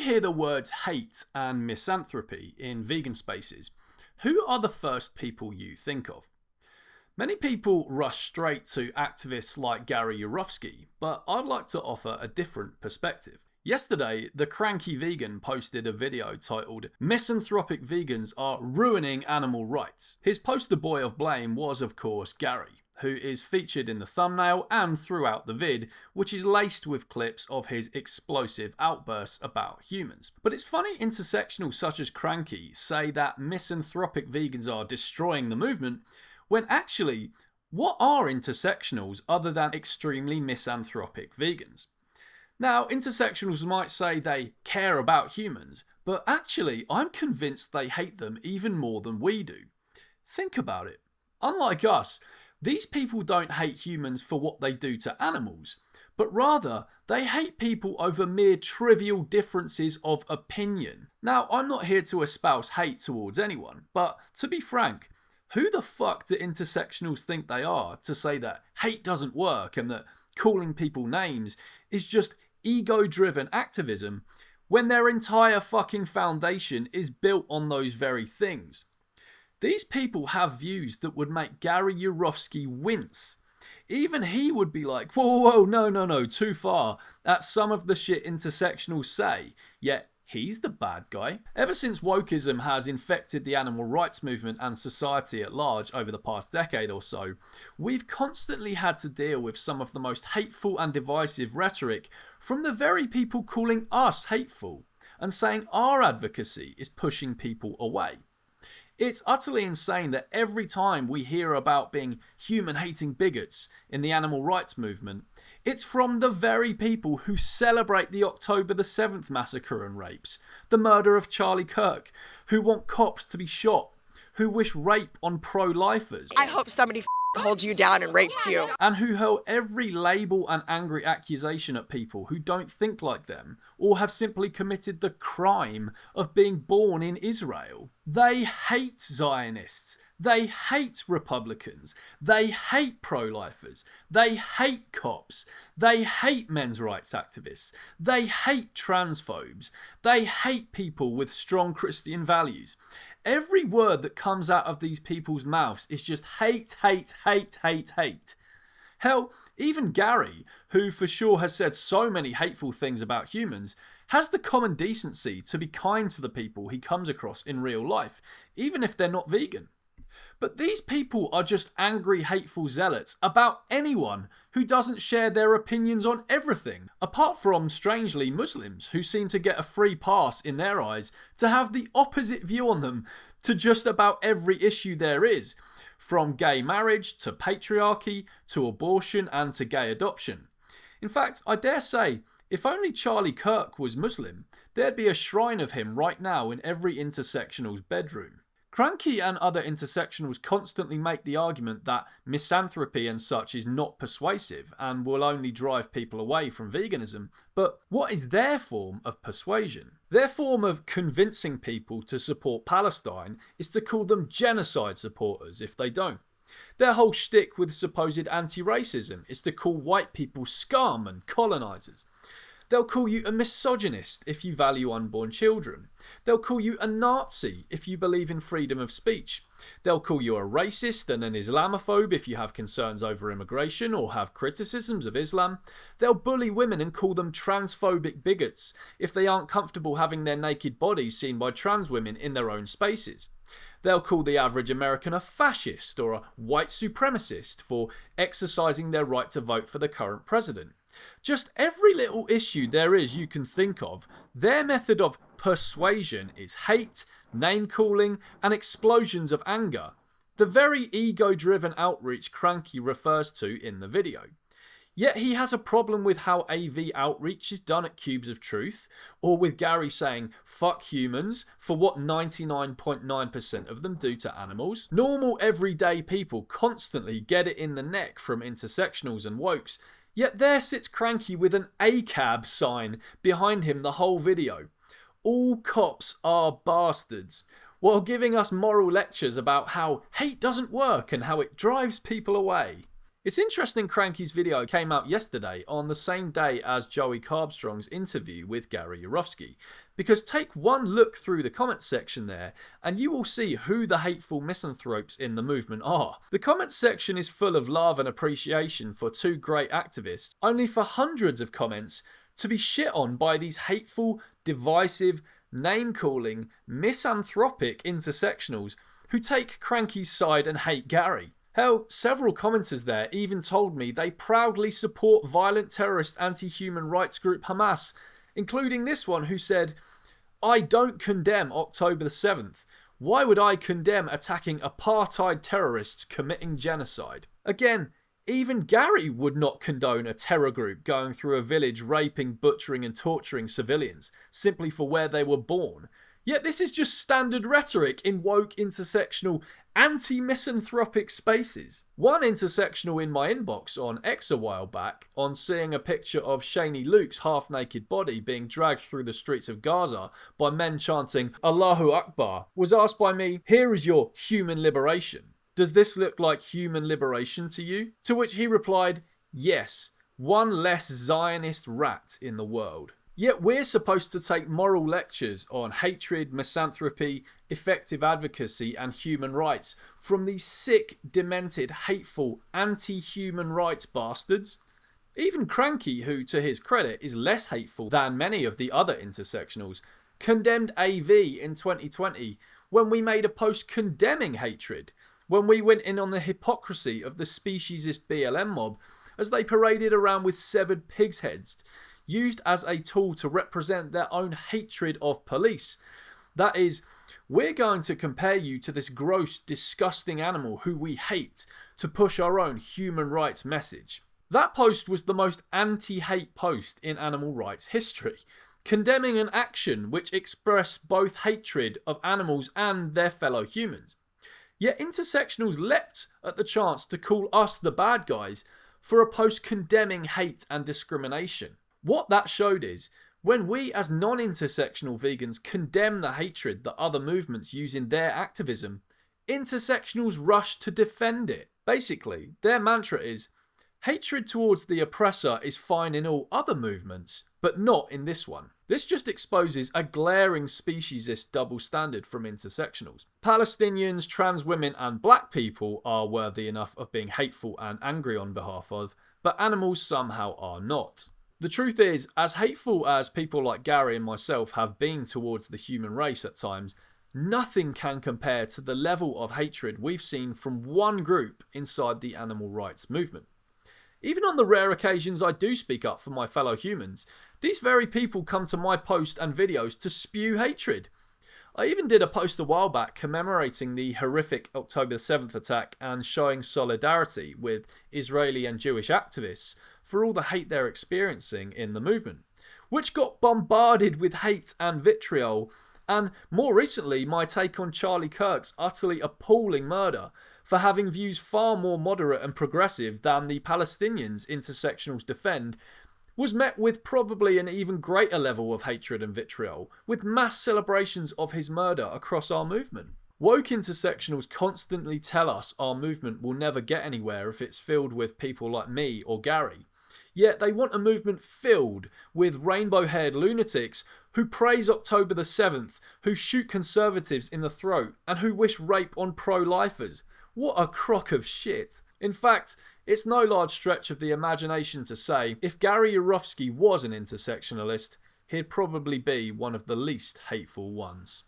you hear the words hate and misanthropy in vegan spaces, who are the first people you think of? Many people rush straight to activists like Gary Yourofsky, but I'd like to offer a different perspective. Yesterday, the Cranky Vegan posted a video titled "Misanthropic Vegans Are Ruining Animal Rights." His poster boy of blame was, of course, Gary, who is featured in the thumbnail and throughout the vid, which is laced with clips of his explosive outbursts about humans. But it's funny intersectionals such as Cranky say that misanthropic vegans are destroying the movement, when actually, what are intersectionals other than extremely misanthropic vegans? Now, intersectionals might say they care about humans, but actually I'm convinced they hate them even more than we do. Think about it. Unlike us, these people don't hate humans for what they do to animals, but rather they hate people over mere trivial differences of opinion. Now, I'm not here to espouse hate towards anyone, but to be frank, who the fuck do intersectionals think they are to say that hate doesn't work and that calling people names is just ego-driven activism when their entire fucking foundation is built on those very things? These people have views that would make Gary Yourofsky wince. Even he would be like, whoa, no, too far, at some of the shit intersectionals say, yet he's the bad guy. Ever since wokeism has infected the animal rights movement and society at large over the past decade or so, we've constantly had to deal with some of the most hateful and divisive rhetoric from the very people calling us hateful and saying our advocacy is pushing people away. It's utterly insane that every time we hear about being human-hating bigots in the animal rights movement, it's from the very people who celebrate the October the 7th massacre and rapes, the murder of Charlie Kirk, who want cops to be shot, who wish rape on pro-lifers. I hope somebody holds you down and rapes you. And who hurl every label and angry accusation at people who don't think like them or have simply committed the crime of being born in Israel. They hate Zionists. They hate Republicans. They hate pro-lifers. They hate cops. They hate men's rights activists. They hate transphobes. They hate people with strong Christian values. Every word that comes out of these people's mouths is just hate, hate, hate, hate, hate. Hell, even Gary, who for sure has said so many hateful things about humans, has the common decency to be kind to the people he comes across in real life, even if they're not vegan. But these people are just angry, hateful zealots about anyone who doesn't share their opinions on everything, apart from, strangely, Muslims, who seem to get a free pass in their eyes to have the opposite view on them to just about every issue there is, from gay marriage to patriarchy to abortion and to gay adoption. In fact, I dare say, if only Charlie Kirk was Muslim, there'd be a shrine of him right now in every intersectional's bedroom. Cranky and other intersectionals constantly make the argument that misanthropy and such is not persuasive and will only drive people away from veganism. But what is their form of persuasion? Their form of convincing people to support Palestine is to call them genocide supporters if they don't. Their whole shtick with supposed anti-racism is to call white people scum and colonisers. They'll call you a misogynist if you value unborn children. They'll call you a Nazi if you believe in freedom of speech. They'll call you a racist and an Islamophobe if you have concerns over immigration or have criticisms of Islam. They'll bully women and call them transphobic bigots if they aren't comfortable having their naked bodies seen by trans women in their own spaces. They'll call the average American a fascist or a white supremacist for exercising their right to vote for the current president. Just every little issue there is you can think of, their method of persuasion is hate, name-calling, and explosions of anger. The very ego-driven outreach Cranky refers to in the video. Yet he has a problem with how AV outreach is done at Cubes of Truth, or with Gary saying, fuck humans, for what 99.9% of them do to animals. Normal everyday people constantly get it in the neck from intersectionals and wokes, yet there sits Cranky with an ACAB sign behind him the whole video. All cops are bastards, while giving us moral lectures about how hate doesn't work and how it drives people away. It's interesting Cranky's video came out yesterday on the same day as Joey Carbstrong's interview with Gary Yourofsky, because take one look through the comments section there and you will see who the hateful misanthropes in the movement are. The comments section is full of love and appreciation for two great activists, only for hundreds of comments to be shit on by these hateful, divisive, name-calling, misanthropic intersectionals who take Cranky's side and hate Gary. Hell, several commenters there even told me they proudly support violent terrorist anti-human rights group Hamas, including this one who said, "I don't condemn October the 7th. Why would I condemn attacking apartheid terrorists committing genocide?" Again, even Gary would not condone a terror group going through a village raping, butchering and torturing civilians simply for where they were born. Yet this is just standard rhetoric in woke, intersectional, anti-misanthropic spaces. One intersectional in my inbox on X a while back, on seeing a picture of Shani Luke's half-naked body being dragged through the streets of Gaza by men chanting Allahu Akbar, was asked by me, "Here is your human liberation. Does this look like human liberation to you?" To which he replied, "Yes, one less Zionist rat in the world." Yet we're supposed to take moral lectures on hatred, misanthropy, effective advocacy and human rights from these sick, demented, hateful, anti-human rights bastards? Even Cranky, who to his credit is less hateful than many of the other intersectionals, condemned AV in 2020 when we made a post condemning hatred, when we went in on the hypocrisy of the speciesist BLM mob as they paraded around with severed pigs' heads, used as a tool to represent their own hatred of police. That is, we're going to compare you to this gross, disgusting animal who we hate to push our own human rights message. That post was the most anti-hate post in animal rights history, condemning an action which expressed both hatred of animals and their fellow humans. Yet intersectionals leapt at the chance to call us the bad guys for a post condemning hate and discrimination. What that showed is, when we as non-intersectional vegans condemn the hatred that other movements use in their activism, intersectionals rush to defend it. Basically, their mantra is, hatred towards the oppressor is fine in all other movements, but not in this one. This just exposes a glaring speciesist double standard from intersectionals. Palestinians, trans women and black people are worthy enough of being hateful and angry on behalf of, but animals somehow are not. The truth is, as hateful as people like Gary and myself have been towards the human race at times, nothing can compare to the level of hatred we've seen from one group inside the animal rights movement. Even on the rare occasions I do speak up for my fellow humans, these very people come to my posts and videos to spew hatred. I even did a post a while back commemorating the horrific October 7th attack and showing solidarity with Israeli and Jewish activists for all the hate they're experiencing in the movement, which got bombarded with hate and vitriol, and more recently my take on Charlie Kirk's utterly appalling murder for having views far more moderate and progressive than the Palestinians intersectionals defend, was met with probably an even greater level of hatred and vitriol, with mass celebrations of his murder across our movement. Woke intersectionals constantly tell us our movement will never get anywhere if it's filled with people like me or Gary. Yet they want a movement filled with rainbow-haired lunatics who praise October the 7th, who shoot conservatives in the throat, and who wish rape on pro-lifers. What a crock of shit. In fact, it's no large stretch of the imagination to say, if Gary Yourofsky was an intersectionalist, he'd probably be one of the least hateful ones.